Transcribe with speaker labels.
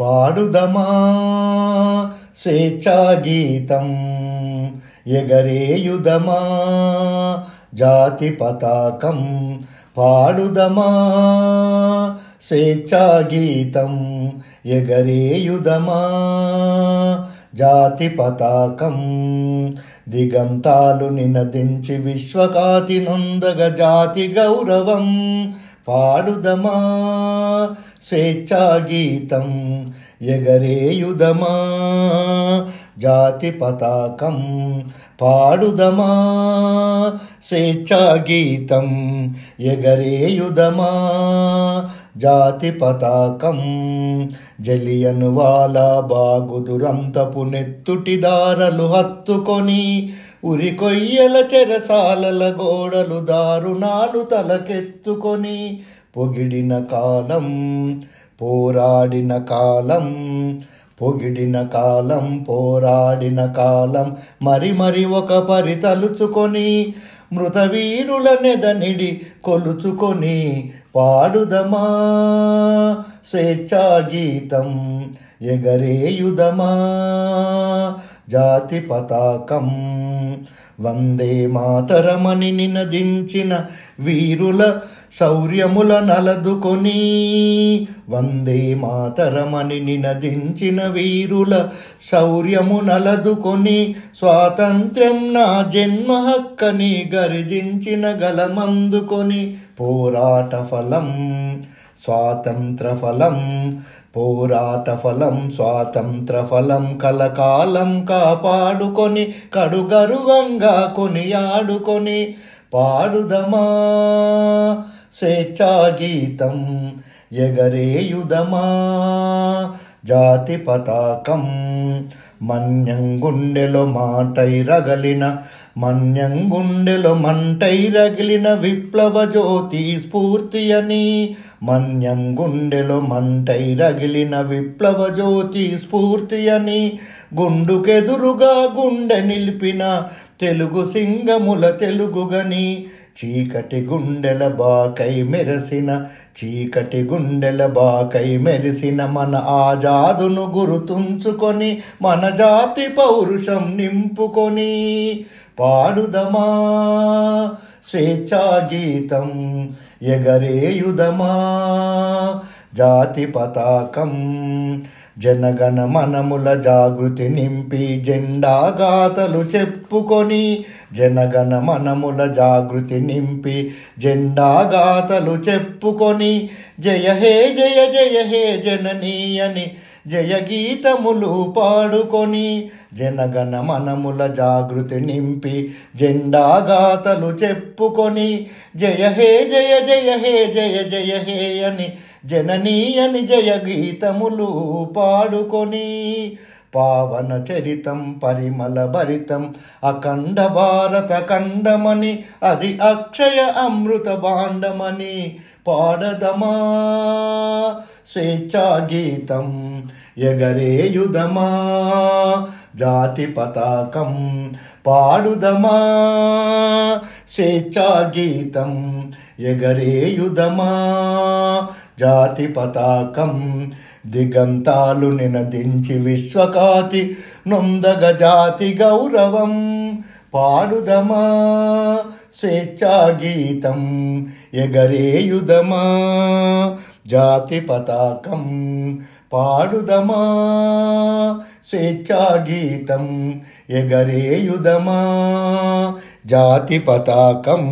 Speaker 1: పాడుదమా స్వేచ్ఛా గీతం, ఎగరేయుదమా జాతి పతాకం. పాడుదమా స్వేచ్ఛా గీతం, ఎగరేయుదమా జాతి పతాకం. దిగంతాలు నినదించి విశ్వకాతి నొందగ జాతి గౌరవం. పాడుదమా స్వేచ్ఛా గీతం, ఎగరేయుదమా జాతి పతాకం. పాడుదమా స్వేచ్ఛా గీతం, ఎగరేయుదమా జాతి పతాకం. జలియన్ వాలాబాగు దురంతపు నెత్తుటి దారలు హత్తుకొని, ఉరికొయ్యల చెరసాలల గోడలు దారుణాలు తలకెత్తుకొని, పొగిడిన కాలం పోరాడిన కాలం, పొగిడిన కాలం పోరాడిన కాలం. మరి మరి ఒక పరి తలుచుకొని, మృతవీరుల నెదనిడి కొలుచుకొని. పాడుదమా స్వేచ్ఛా గీతం, ఎగరేయుదమా జాతి పతాకం. వందే మాతరమని నినదించిన వీరుల శౌర్యముల నలదుకొని, వందే మాతరమని నినదించిన వీరుల శౌర్యము నలదుకొని. స్వాతంత్ర్యం నా జన్మ హక్కని గర్జించిన గలమందుకొని. పోరాట ఫలం స్వాతంత్ర ఫలం, పోరాట ఫలం స్వాతంత్ర ఫలం. కలకాలం కాపాడుకొని, కడుగరువంగా కొనియాడుకొని. పాడుదమా స్వేచ్ఛా గీతం, ఎగరేయుదమా జాతి పతాకం. మన్యంగుండెలో మాటై రగలిన, మన్యంగుండెలో మంటై రగిలిన విప్లవ జ్యోతి స్ఫూర్తి అని. మన్యం గుండెలో మంటై రగిలిన విప్లవ జ్యోతి స్ఫూర్తి అని. గుండుకెదురుగా గుండె నిలిపిన తెలుగు సింగముల తెలుగుగని. చీకటి గుండెల బాకై మెరసిన, చీకటి గుండెల బాకై మెరిసిన మన ఆజాదును గుర్తుంచుకొని, మన జాతి పౌరుషం నింపుకొని. పాడుదమా స్వేచ్ఛా గీతం, ఎగరేయుదమా జాతి పతాకం. జనగణ మనముల జాగృతి నింపి జెండా గాథలు చెప్పుకొని. జనగణ మనముల జాగృతి నింపి జెండా గాథలు చెప్పుకొని. జయ హే జయ జయ హే జననీయని జయ గీతములు పాడుకొని. జనగణ మనముల జాగృతి నింపి జెండా గాథలు చెప్పుకొని. జయ హే జయ జయ హే జయ జయ హే అని జననీయని జయ గీతములు పాడుకొని. పావన చరితం పరిమళ భరితం అఖండ భారత ఖండమని, అది అక్షయ అమృత భాండమని. పాడదమా స్వేచ్ఛా గీతం, ఎగరేయుదమా జాతి పతాకం. పాడుదమా స్వేచ్ఛా గీతం, ఎగరేయుదమా జాతి పతాకం. దిగంతాలు నినదించి విశ్వకాతి నొందగ జాతి గౌరవం. పాడుదమా స్వేచ్ఛా గీతం, ఎగరేయుదమా జాతి పతాకం. పాడుదమా స్వేచ్ఛా గీతం, ఎగరేయుదమా జాతి పతాకం.